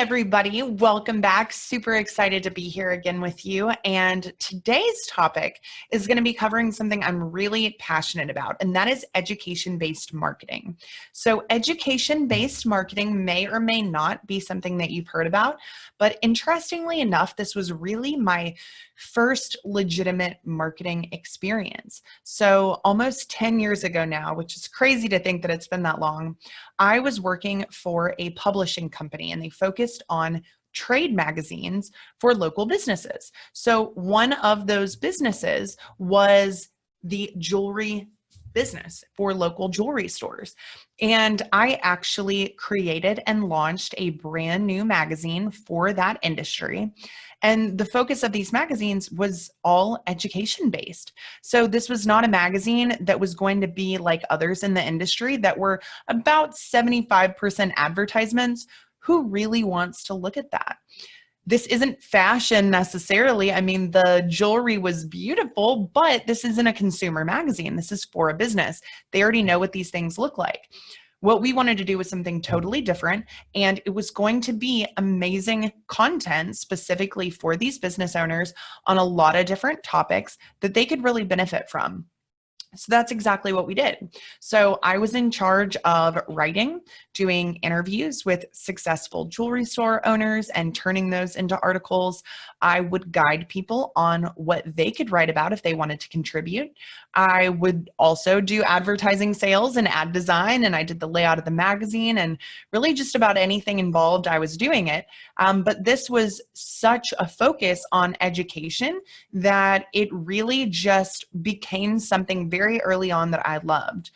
everybody. Welcome back. Super excited to be here again with you. And today's topic is going to be covering something I'm really passionate about, and that is education-based marketing. So education-based marketing may or may not be something that you've heard about, but interestingly enough, this was really my first legitimate marketing experience. So almost 10 years ago now, which is crazy to think that it's been that long, I was working for a publishing company, and they focused on trade magazines for local businesses. So one of those businesses was the jewelry business for local jewelry stores. And I actually created and launched a brand new magazine for that industry. And the focus of these magazines was all education based. So this was not a magazine that was going to be like others in the industry that were about 75% advertisements. Who really wants to look at that? This isn't fashion necessarily. I mean, the jewelry was beautiful, but this isn't a consumer magazine. This is for a business. They already know what these things look like. What we wanted to do was something totally different, and it was going to be amazing content specifically for these business owners on a lot of different topics that they could really benefit from. So that's exactly what we did. So I was in charge of writing, doing interviews with successful jewelry store owners and turning those into articles. I would guide people on what they could write about if they wanted to contribute. I would also do advertising sales and ad design, and I did the layout of the magazine, and really just about anything involved, I was doing it. But this was such a focus on education that it really just became something very early on that I loved.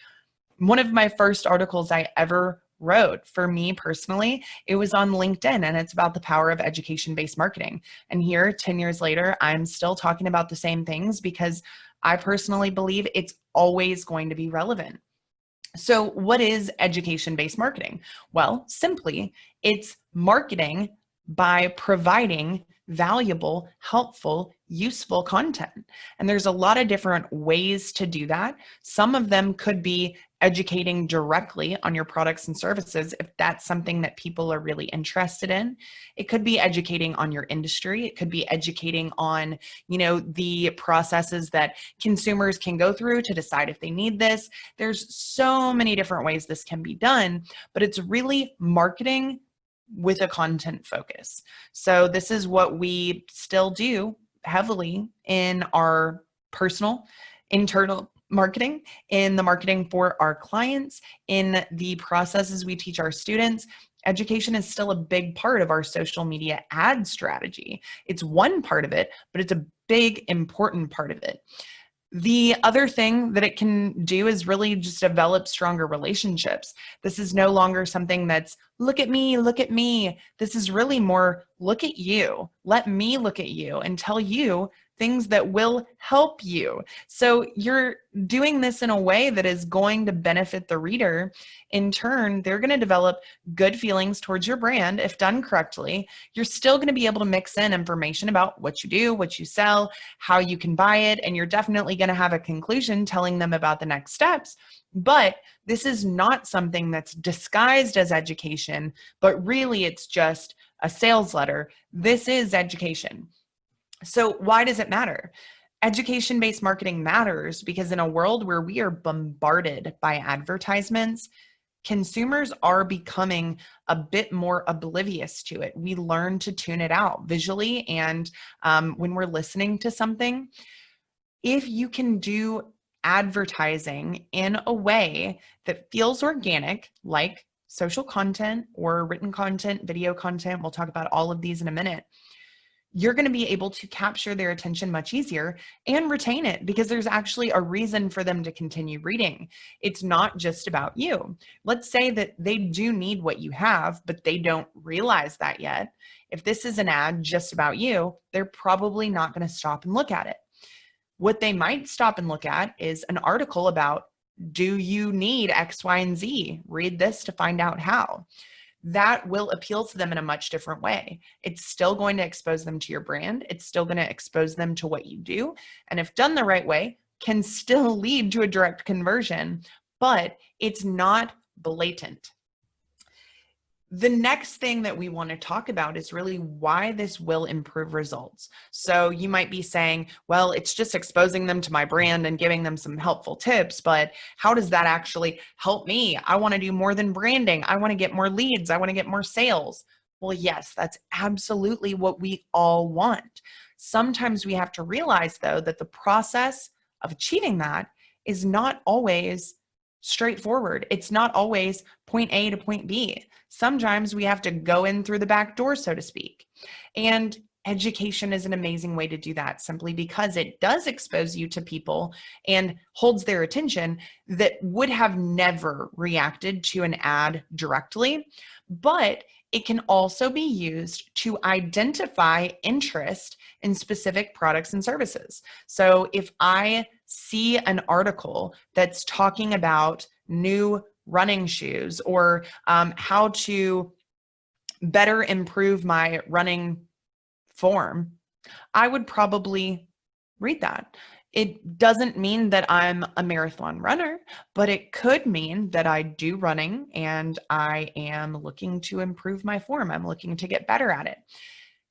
One of my first articles I ever wrote, for me personally, it was on LinkedIn, and it's about the power of education-based marketing. And here, 10 years later, I'm still talking about the same things because I personally believe it's always going to be relevant. So what is education-based marketing? Well, simply, it's marketing by providing valuable, helpful, useful content. And there's a lot of different ways to do that. Some of them could be educating directly on your products and services if that's something that people are really interested in. It could be educating on your industry. It could be educating on, the processes that consumers can go through to decide if they need this. There's so many different ways this can be done, but it's really marketing with a content focus. So this is what we still do heavily in our personal, internal marketing, in the marketing for our clients, in the processes we teach our students. Education is still a big part of our social media ad strategy. It's one part of it, but it's a big, important part of it. The other thing that it can do is really just develop stronger relationships. This is no longer something that's, look at me, look at me. This is really more, look at you. Let me look at you and tell you things that will help you. So you're doing this in a way that is going to benefit the reader. In turn, they're going to develop good feelings towards your brand if done correctly. You're still going to be able to mix in information about what you do, what you sell, how you can buy it, and you're definitely going to have a conclusion telling them about the next steps. But this is not something that's disguised as education, but really it's just a sales letter. This is education. So why does it matter? Education-based marketing matters because in a world where we are bombarded by advertisements, consumers are becoming a bit more oblivious to it. We learn to tune it out visually, and when we're listening to something, if you can do advertising in a way that feels organic, like social content or written content, video content, we'll talk about all of these in a minute, you're going to be able to capture their attention much easier and retain it because there's actually a reason for them to continue reading. It's not just about you. Let's say that they do need what you have, but they don't realize that yet. If this is an ad just about you, they're probably not going to stop and look at it. What they might stop and look at is an article about, do you need X, Y, and Z? Read this to find out how. That will appeal to them in a much different way. It's still going to expose them to your brand. It's still going to expose them to what you do. And if done the right way, can still lead to a direct conversion, but it's not blatant. The next thing that we want to talk about is really why this will improve results. So you might be saying, well, it's just exposing them to my brand and giving them some helpful tips, but how does that actually help me? I want to do more than branding. I want to get more leads. I want to get more sales. Well, yes, that's absolutely what we all want. Sometimes we have to realize, though, that the process of achieving that is not always straightforward. It's not always point A to point B. Sometimes we have to go in through the back door, so to speak. And education is an amazing way to do that, simply because it does expose you to people and holds their attention that would have never reacted to an ad directly. But it can also be used to identify interest in specific products and services. So if I see an article that's talking about new running shoes or how to better improve my running form, I would probably read that. It doesn't mean that I'm a marathon runner, but it could mean that I do running and I am looking to improve my form. I'm looking to get better at it.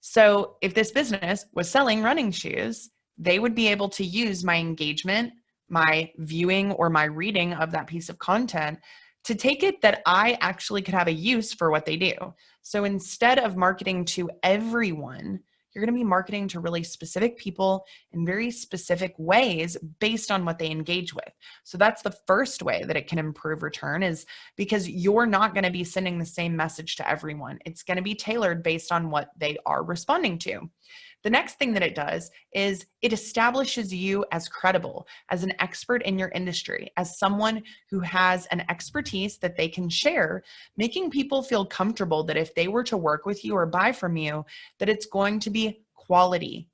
So if this business was selling running shoes, they would be able to use my engagement, my viewing, or my reading of that piece of content to take it that I actually could have a use for what they do. So instead of marketing to everyone, you're going to be marketing to really specific people in very specific ways based on what they engage with. So that's the first way that it can improve return, is because you're not going to be sending the same message to everyone. It's going to be tailored based on what they are responding to. The next thing that it does is it establishes you as credible, as an expert in your industry, as someone who has an expertise that they can share, making people feel comfortable that if they were to work with you or buy from you, that it's going to be quality.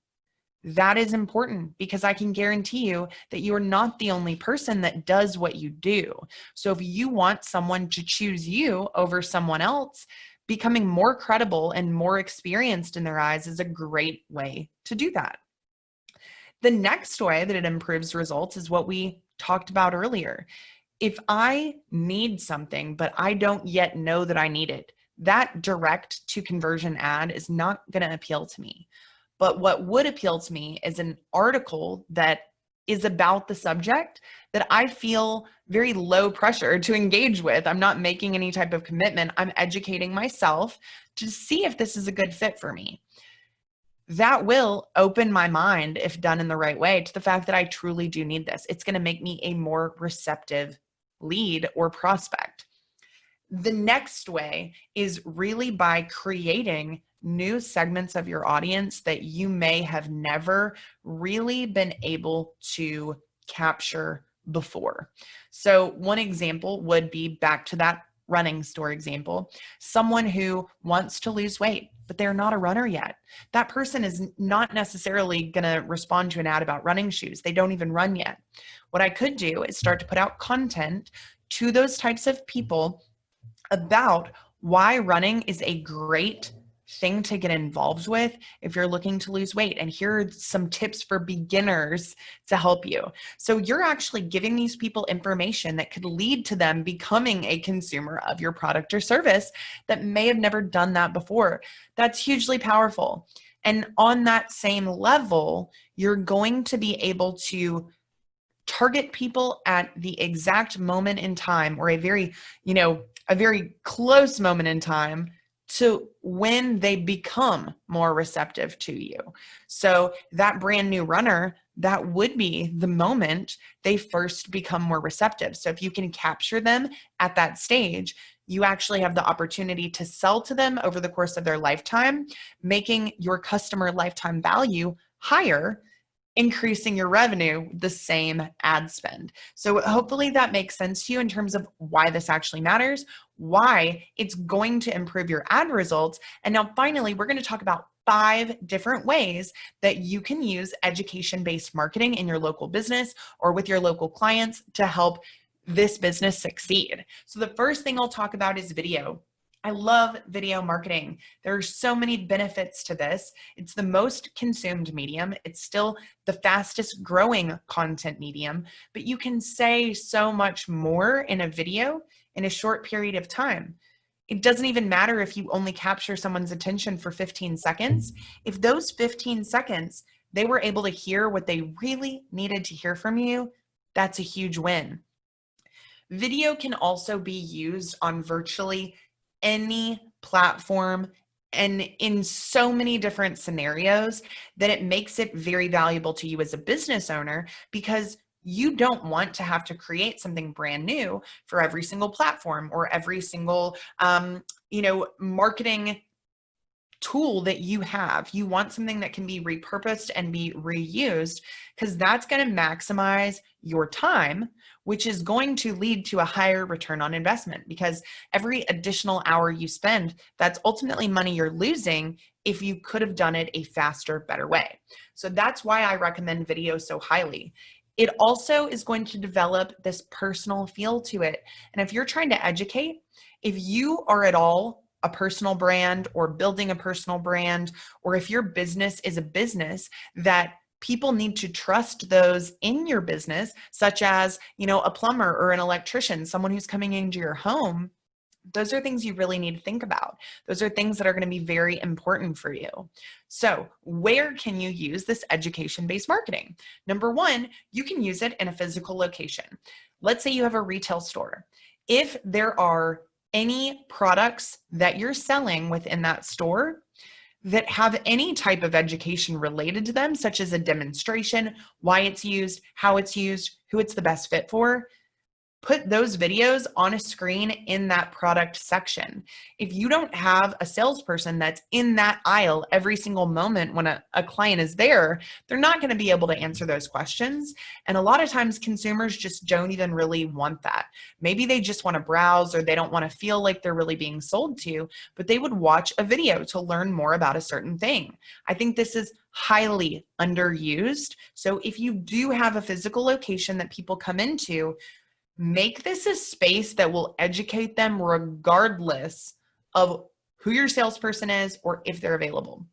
That is important because I can guarantee you that you are not the only person that does what you do. So if you want someone to choose you over someone else, becoming more credible and more experienced in their eyes is a great way to do that. The next way that it improves results is what we talked about earlier. If I need something, but I don't yet know that I need it, that direct to conversion ad is not going to appeal to me. But what would appeal to me is an article that is about the subject that I feel very low pressure to engage with. I'm not making any type of commitment. I'm educating myself to see if this is a good fit for me. That will open my mind, if done in the right way, to the fact that I truly do need this. It's going to make me a more receptive lead or prospect. The next way is really by creating new segments of your audience that you may have never really been able to capture before. So one example would be back to that running store example, someone who wants to lose weight, but they're not a runner yet. That person is not necessarily going to respond to an ad about running shoes. They don't even run yet. What I could do is start to put out content to those types of people about why running is a great thing to get involved with if you're looking to lose weight. And here are some tips for beginners to help you. So you're actually giving these people information that could lead to them becoming a consumer of your product or service that may have never done that before. That's hugely powerful. And on that same level, you're going to be able to target people at the exact moment in time, or a very close moment in time to when they become more receptive to you. So that brand new runner, that would be the moment they first become more receptive. So if you can capture them at that stage, you actually have the opportunity to sell to them over the course of their lifetime, making your customer lifetime value higher, increasing your revenue the same ad spend. So hopefully that makes sense to you in terms of why this actually matters, why it's going to improve your ad results. And now finally, we're going to talk about 5 different ways that you can use education-based marketing in your local business or with your local clients to help this business succeed. So the first thing I'll talk about is video. I love video marketing. There are so many benefits to this. It's the most consumed medium. It's still the fastest growing content medium, but you can say so much more in a video in a short period of time. It doesn't even matter if you only capture someone's attention for 15 seconds. If those 15 seconds, they were able to hear what they really needed to hear from you, that's a huge win. Video can also be used on virtually any platform and in so many different scenarios that it makes it very valuable to you as a business owner, because you don't want to have to create something brand new for every single platform or every single marketing tool that you have. You want something that can be repurposed and be reused, because that's going to maximize your time, which is going to lead to a higher return on investment, because every additional hour you spend, that's ultimately money you're losing if you could have done it a faster, better way. So that's why I recommend video so highly. It also is going to develop this personal feel to it. And if you're trying to educate, if you are at all a personal brand or building a personal brand, or if your business is a business that people need to trust those in your business, such as, a plumber or an electrician, someone who's coming into your home, those are things you really need to think about. Those are things that are going to be very important for you. So where can you use this education-based marketing? Number one, you can use it in a physical location. Let's say you have a retail store. If there are any products that you're selling within that store that have any type of education related to them, such as a demonstration, why it's used, how it's used, who it's the best fit for, put those videos on a screen in that product section. If you don't have a salesperson that's in that aisle every single moment when a client is there, they're not going to be able to answer those questions. And a lot of times consumers just don't even really want that. Maybe they just want to browse, or they don't want to feel like they're really being sold to, but they would watch a video to learn more about a certain thing. I think this is highly underused. So if you do have a physical location that people come into, make this a space that will educate them regardless of who your salesperson is or if they're available.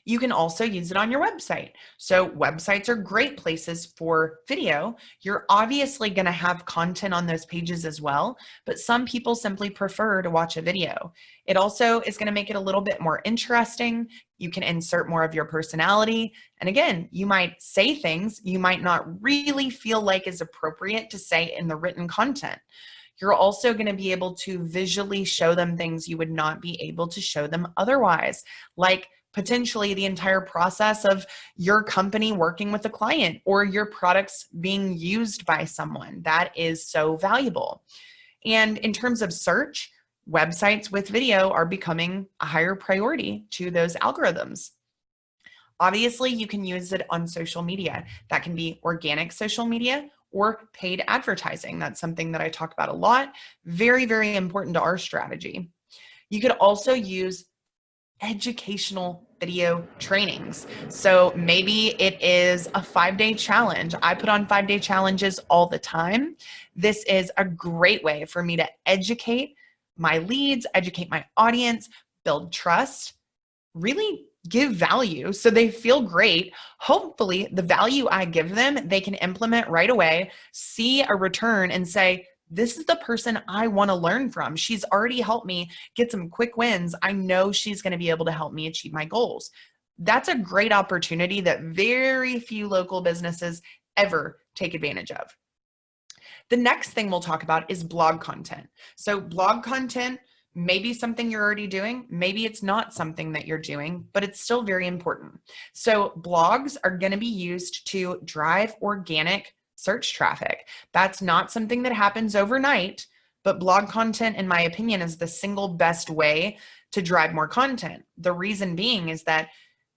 You can also use it on your website. So websites are great places for video. You're obviously going to have content on those pages as well, but some people simply prefer to watch a video. It also is going to make it a little bit more interesting. You can insert more of your personality. And again, you might say things you might not really feel like is appropriate to say in the written content. You're also going to be able to visually show them things you would not be able to show them otherwise, like potentially the entire process of your company working with a client or your products being used by someone. That is so valuable. And in terms of search, websites with video are becoming a higher priority to those algorithms. Obviously, you can use it on social media. That can be organic social media or paid advertising. That's something that I talk about a lot. Very, very important to our strategy. You could also use educational video trainings. So maybe it is a 5-day challenge. I put on 5-day challenges all the time. This is a great way for me to educate my leads, educate my audience, build trust, really give value so they feel great. Hopefully, the value I give them, they can implement right away, see a return, and say, this is the person I want to learn from. She's already helped me get some quick wins. I know she's going to be able to help me achieve my goals. That's a great opportunity that very few local businesses ever take advantage of. The next thing we'll talk about is blog content. So blog content may be something you're already doing. Maybe it's not something that you're doing, but it's still very important. So blogs are going to be used to drive organic search traffic. That's not something that happens overnight, but blog content, in my opinion, is the single best way to drive more content. The reason being is that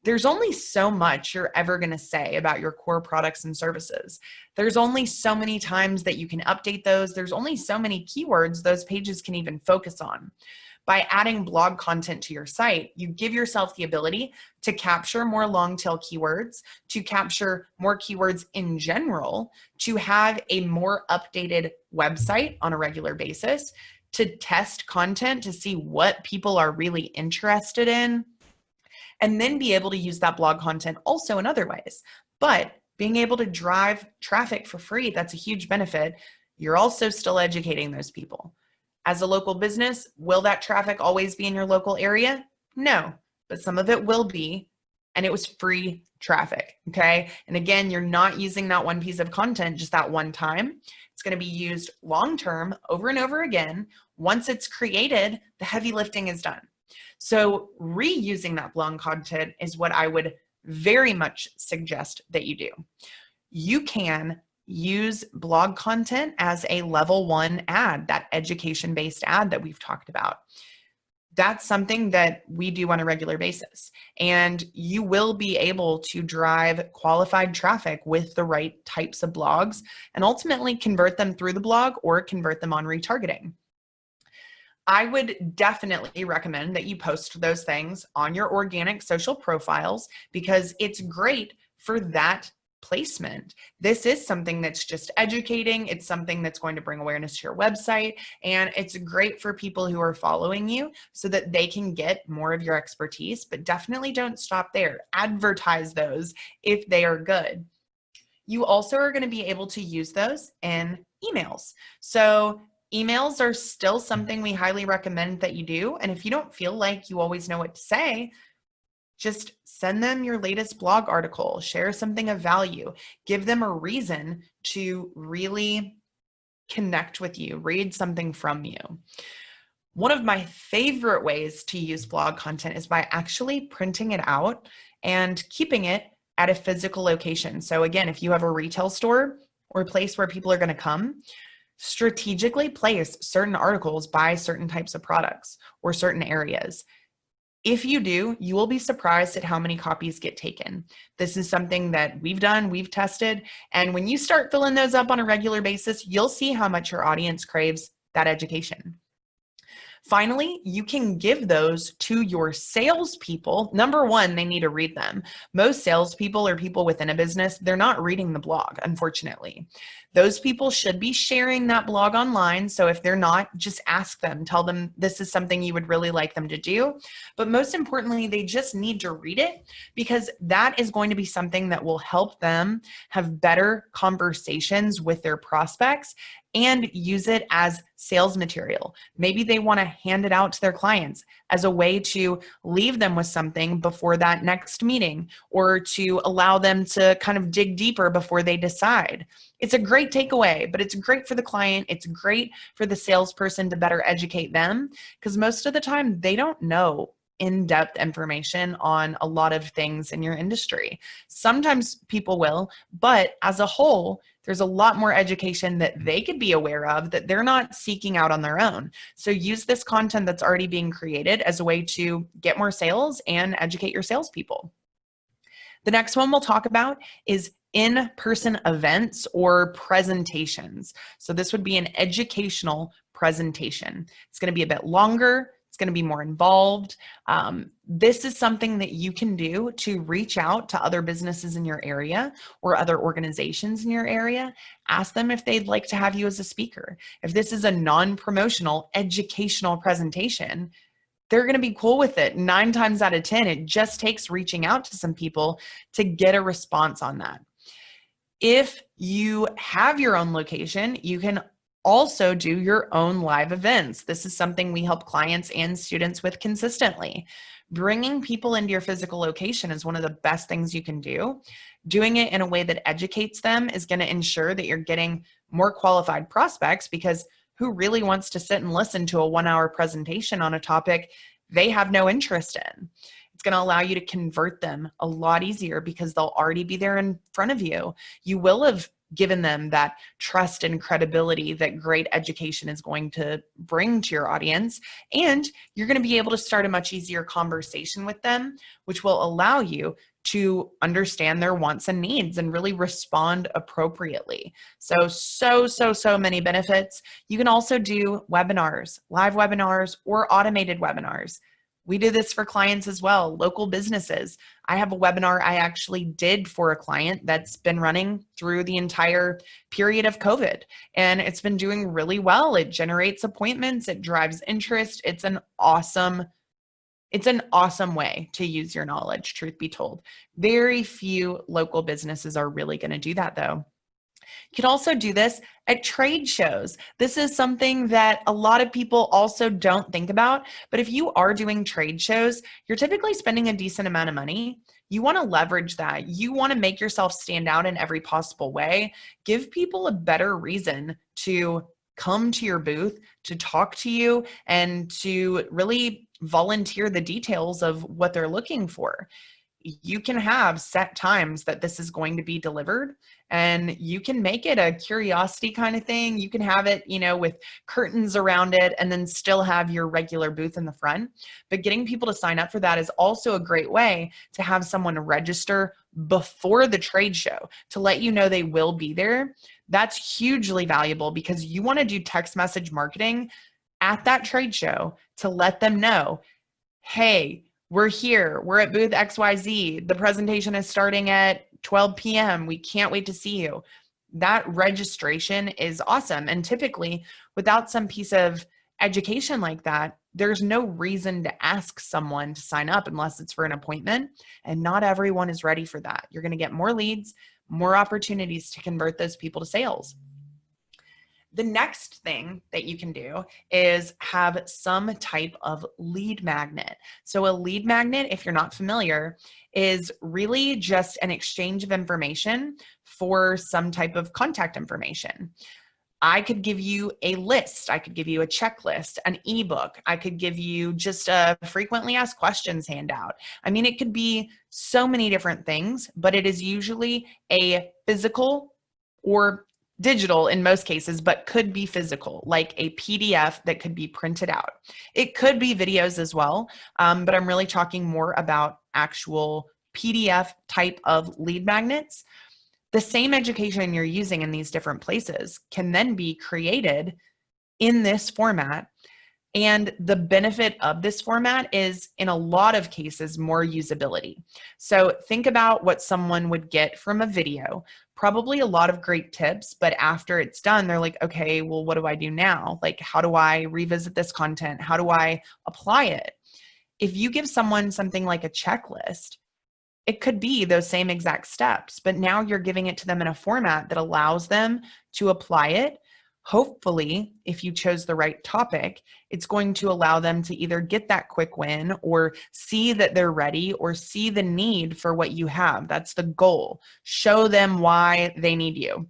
there's only so much you're ever going to say about your core products and services. There's only so many times that you can update those. There's only so many keywords those pages can even focus on. By adding blog content to your site, you give yourself the ability to capture more long tail keywords, to capture more keywords in general, to have a more updated website on a regular basis, to test content to see what people are really interested in, and then be able to use that blog content also in other ways. But being able to drive traffic for free, that's a huge benefit. You're also still educating those people. As a local business, will that traffic always be in your local area? No, but some of it will be, and it was free traffic, okay? And again, you're not using that one piece of content just that one time. It's going to be used long-term over and over again. Once it's created, the heavy lifting is done. So reusing that blog content is what I would very much suggest that you do. You can use blog content as a level 1 ad, that education-based ad that we've talked about. That's something that we do on a regular basis. And you will be able to drive qualified traffic with the right types of blogs and ultimately convert them through the blog or convert them on retargeting. I would definitely recommend that you post those things on your organic social profiles because it's great for that placement. This is something that's just educating. It's something that's going to bring awareness to your website, and it's great for people who are following you so that they can get more of your expertise, but definitely don't stop there. Advertise those if they are good. You also are going to be able to use those in emails. So emails are still something we highly recommend that you do. And if you don't feel like you always know what to say, just send them your latest blog article, share something of value, give them a reason to really connect with you, read something from you. One of my favorite ways to use blog content is by actually printing it out and keeping it at a physical location. So again, if you have a retail store or a place where people are going to come, strategically place certain articles by certain types of products or certain areas. If you do, you will be surprised at how many copies get taken. This is something that we've done, we've tested, and when you start filling those up on a regular basis, you'll see how much your audience craves that education. Finally, you can give those to your salespeople. Number one, they need to read them. Most salespeople or people within a business, they're not reading the blog, unfortunately. Those people should be sharing that blog online. So if they're not, just ask them, tell them this is something you would really like them to do. But most importantly, they just need to read it because that is going to be something that will help them have better conversations with their prospects and use it as sales material. Maybe they want to hand it out to their clients as a way to leave them with something before that next meeting or to allow them to kind of dig deeper before they decide. It's a great takeaway, but it's great for the client. It's great for the salesperson to better educate them because most of the time they don't know in-depth information on a lot of things in your industry. Sometimes people will, but as a whole, there's a lot more education that they could be aware of that they're not seeking out on their own. So use this content that's already being created as a way to get more sales and educate your salespeople. The next one we'll talk about is in-person events or presentations. So this would be an educational presentation. It's going to be a bit longer. It's going to be more involved. This is something that you can do to reach out to other businesses in your area or other organizations in your area. Ask them if they'd like to have you as a speaker. If this is a non-promotional educational presentation, they're going to be cool with it. 9 times out of 10, it just takes reaching out to some people to get a response on that. If you have your own location, you can also do your own live events. This is something we help clients and students with consistently. Bringing people into your physical location is one of the best things you can do. Doing it in a way that educates them is going to ensure that you're getting more qualified prospects because who really wants to sit and listen to a 1-hour presentation on a topic they have no interest in? It's going to allow you to convert them a lot easier because they'll already be there in front of you. You will have given them that trust and credibility that great education is going to bring to your audience. And you're going to be able to start a much easier conversation with them, which will allow you to understand their wants and needs and really respond appropriately. So many benefits. You can also do webinars, live webinars, or automated webinars. We do this for clients as well, local businesses. I have a webinar I actually did for a client that's been running through the entire period of COVID, and it's been doing really well. It generates appointments, it drives interest. It's an awesome way to use your knowledge, truth be told. Very few local businesses are really going to do that though. You can also do this at trade shows. This is something that a lot of people also don't think about, but if you are doing trade shows, you're typically spending a decent amount of money. You want to leverage that. You want to make yourself stand out in every possible way. Give people a better reason to come to your booth, to talk to you, and to really volunteer the details of what they're looking for. You can have set times that this is going to be delivered, and you can make it a curiosity kind of thing. You can have it, with curtains around it, and then still have your regular booth in the front. But getting people to sign up for that is also a great way to have someone register before the trade show to let you know they will be there. That's hugely valuable because you want to do text message marketing at that trade show to let them know, hey, we're here. We're at booth XYZ. The presentation is starting at 12 p.m. We can't wait to see you. That registration is awesome. And typically, without some piece of education like that, there's no reason to ask someone to sign up unless it's for an appointment. And not everyone is ready for that. You're going to get more leads, more opportunities to convert those people to sales. The next thing that you can do is have some type of lead magnet. So a lead magnet, if you're not familiar, is really just an exchange of information for some type of contact information. I could give you a list. I could give you a checklist, an ebook. I could give you just a frequently asked questions handout. I mean, it could be so many different things, but it is usually a physical or digital in most cases, but could be physical, like a PDF that could be printed out. It could be videos as well, but I'm really talking more about actual PDF type of lead magnets. The same education you're using in these different places can then be created in this format. And the benefit of this format is, in a lot of cases, more usability. So think about what someone would get from a video, probably a lot of great tips, but after it's done, they're like, okay, well, what do I do now? Like, how do I revisit this content? How do I apply it? If you give someone something like a checklist, it could be those same exact steps, but now you're giving it to them in a format that allows them to apply it. Hopefully, if you chose the right topic, it's going to allow them to either get that quick win or see that they're ready or see the need for what you have. That's the goal. Show them why they need you.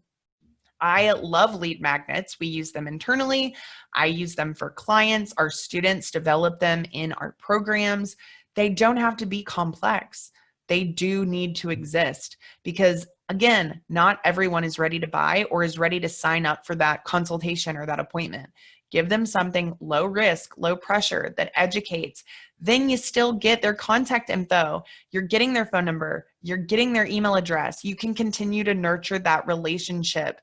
I love lead magnets. We use them internally. I use them for clients. Our students develop them in our programs. They don't have to be complex. They do need to exist because, again, not everyone is ready to buy or is ready to sign up for that consultation or that appointment. Give them something low risk, low pressure that educates. Then you still get their contact info. You're getting their phone number. You're getting their email address. You can continue to nurture that relationship.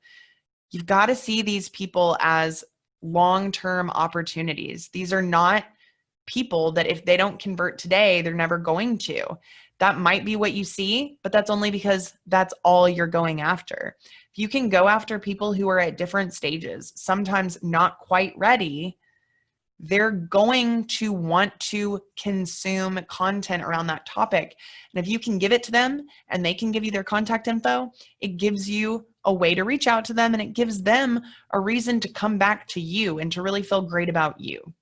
You've got to see these people as long-term opportunities. These are not people that if they don't convert today, they're never going to. That might be what you see, but that's only because that's all you're going after. If you can go after people who are at different stages, sometimes not quite ready, they're going to want to consume content around that topic. And if you can give it to them and they can give you their contact info, it gives you a way to reach out to them and it gives them a reason to come back to you and to really feel great about you.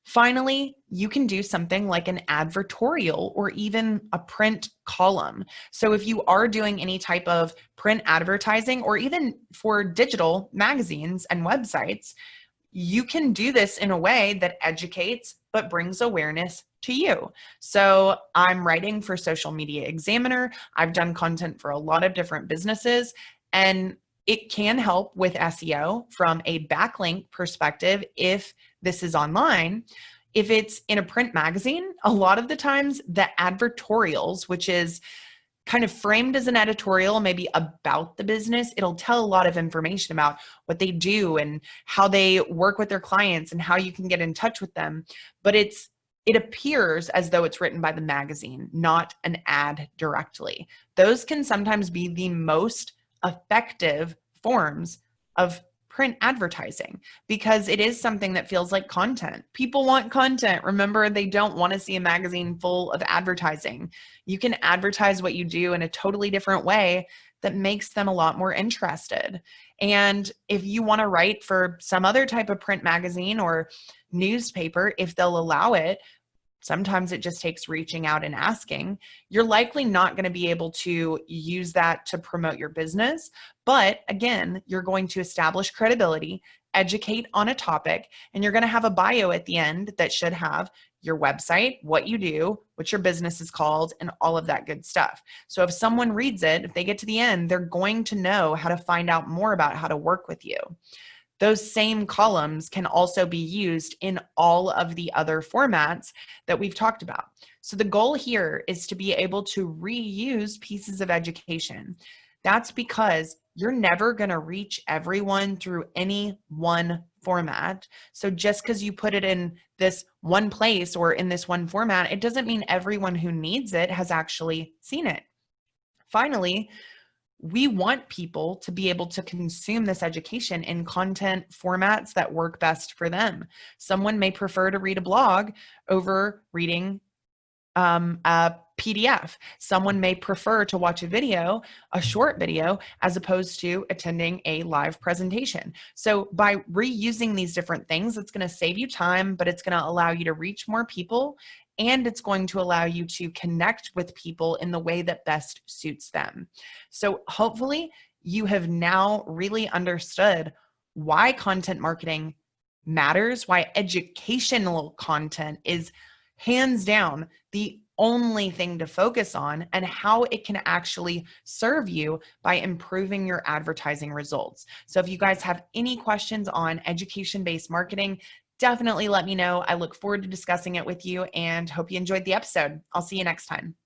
Finally, you can do something like an advertorial or even a print column. So if you are doing any type of print advertising or even for digital magazines and websites, you can do this in a way that educates but brings awareness to you. So I'm writing for Social Media Examiner. I've done content for a lot of different businesses, and it can help with SEO from a backlink perspective if this is online. If it's in a print magazine, a lot of the times the advertorials, which is kind of framed as an editorial, maybe about the business, it'll tell a lot of information about what they do and how they work with their clients and how you can get in touch with them. But it appears as though it's written by the magazine, not an ad directly. Those can sometimes be the most effective forms of print advertising because it is something that feels like content. People want content. Remember, they don't want to see a magazine full of advertising. You can advertise what you do in a totally different way that makes them a lot more interested. And if you want to write for some other type of print magazine or newspaper, if they'll allow it, sometimes it just takes reaching out and asking. You're likely not going to be able to use that to promote your business. But again, you're going to establish credibility, educate on a topic, and you're going to have a bio at the end that should have your website, what you do, what your business is called, and all of that good stuff. So if someone reads it, if they get to the end, they're going to know how to find out more about how to work with you. Those same columns can also be used in all of the other formats that we've talked about. So the goal here is to be able to reuse pieces of education. That's because you're never going to reach everyone through any one format. So just because you put it in this one place or in this one format, it doesn't mean everyone who needs it has actually seen it. Finally, we want people to be able to consume this education in content formats that work best for them. Someone may prefer to read a blog over reading a PDF. Someone may prefer to watch a video, a short video, as opposed to attending a live presentation. So by reusing these different things, it's going to save you time, but it's going to allow you to reach more people, and it's going to allow you to connect with people in the way that best suits them. So hopefully you have now really understood why content marketing matters, why educational content is hands down the only thing to focus on, and how it can actually serve you by improving your advertising results. So if you guys have any questions on education-based marketing, definitely let me know. I look forward to discussing it with you and hope you enjoyed the episode. I'll see you next time.